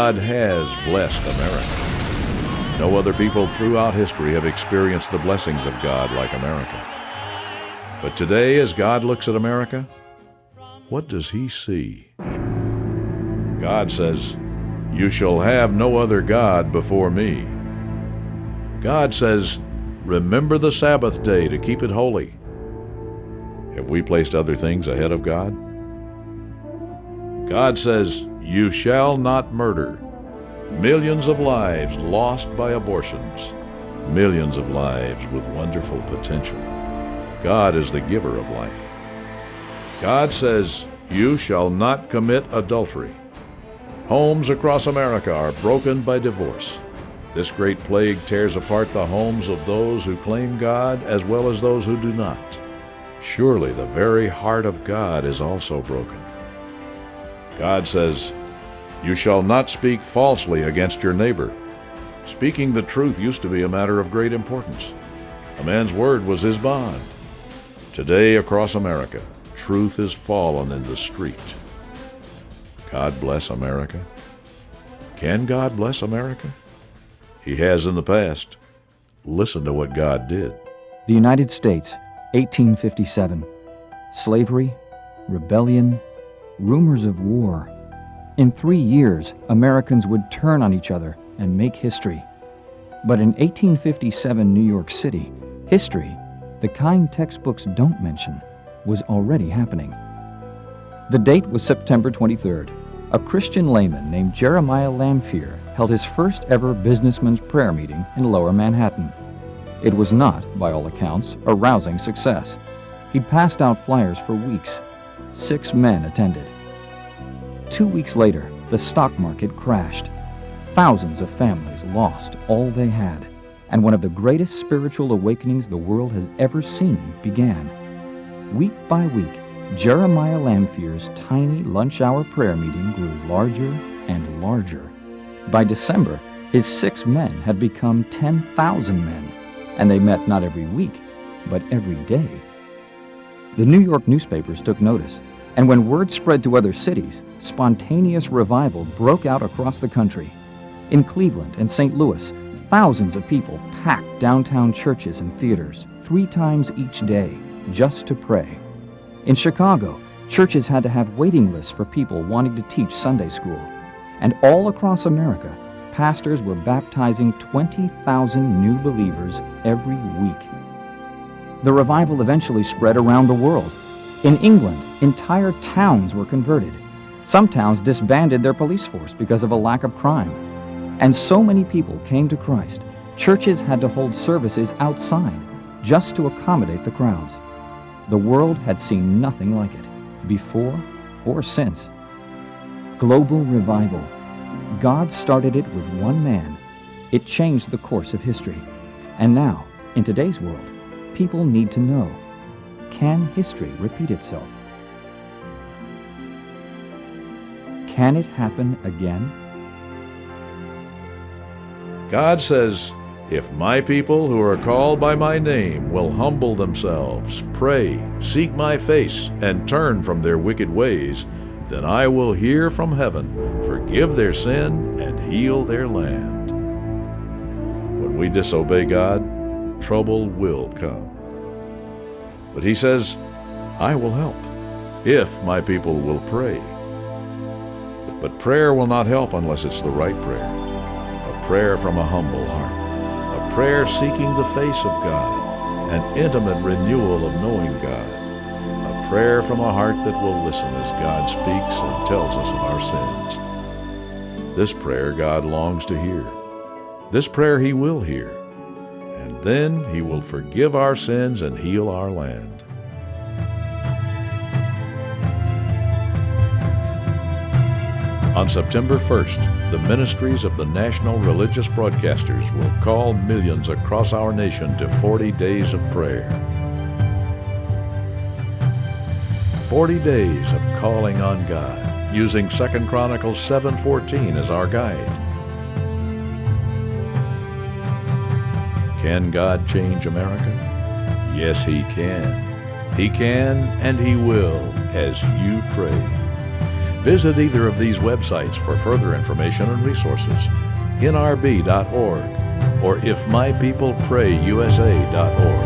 God has blessed America. No other people throughout history have experienced the blessings of God like America. But today, as God looks at America, what does He see? God says, "You shall have no other God before me." God says, "Remember the Sabbath day to keep it holy." Have we placed other things ahead of God? God says, "You shall not murder." Millions of lives lost by abortions. Millions of lives with wonderful potential. God is the giver of life. God says, "You shall not commit adultery." Homes across America are broken by divorce. This great plague tears apart the homes of those who claim God as well as those who do not. Surely the very heart of God is also broken. God says, "You shall not speak falsely against your neighbor." Speaking the truth used to be a matter of great importance. A man's word was his bond. Today, across America, truth is fallen in the street. God bless America. Can God bless America? He has in the past. Listen to what God did. The United States, 1857. Slavery, rebellion, rumors of war. In 3 years, Americans would turn on each other and make history. But in 1857 New York City, history, the kind textbooks don't mention, was already happening. The date was September 23rd. A Christian layman named Jeremiah Lanphier held his first ever businessman's prayer meeting in Lower Manhattan. It was not, by all accounts, a rousing success. He'd passed out flyers for weeks. 6 men attended. 2 weeks later, the stock market crashed. Thousands of families lost all they had, and one of the greatest spiritual awakenings the world has ever seen began. Week by week, Jeremiah Lanphier's tiny lunch-hour prayer meeting grew larger and larger. By December, his 6 men had become 10,000 men, and they met not every week, but every day. The New York newspapers took notice, and when word spread to other cities, spontaneous revival broke out across the country. In Cleveland and St. Louis, thousands of people packed downtown churches and theaters 3 times each day just to pray. In Chicago, churches had to have waiting lists for people wanting to teach Sunday school. And all across America, pastors were baptizing 20,000 new believers every week. The revival eventually spread around the world. In England, entire towns were converted. Some towns disbanded their police force because of a lack of crime. And so many people came to Christ, churches had to hold services outside just to accommodate the crowds. The world had seen nothing like it, before or since. Global revival. God started it with one man. It changed the course of history. And now, in today's world, people need to know, can history repeat itself? Can it happen again? God says, "If my people who are called by my name will humble themselves, pray, seek my face, and turn from their wicked ways, then I will hear from heaven, forgive their sin, and heal their land." When we disobey God, trouble will come. But He says, "I will help, if my people will pray." But prayer will not help unless it's the right prayer. A prayer from a humble heart. A prayer seeking the face of God. An intimate renewal of knowing God. A prayer from a heart that will listen as God speaks and tells us of our sins. This prayer God longs to hear. This prayer He will hear. And then He will forgive our sins and heal our land. On September 1st, the ministries of the National Religious Broadcasters will call millions across our nation to 40 days of prayer. 40 days of calling on God, using 2 Chronicles 7:14 as our guide. Can God change America? Yes, He can. He can and He will as you pray. Visit either of these websites for further information and resources. nrb.org or ifmypeopleprayusa.org.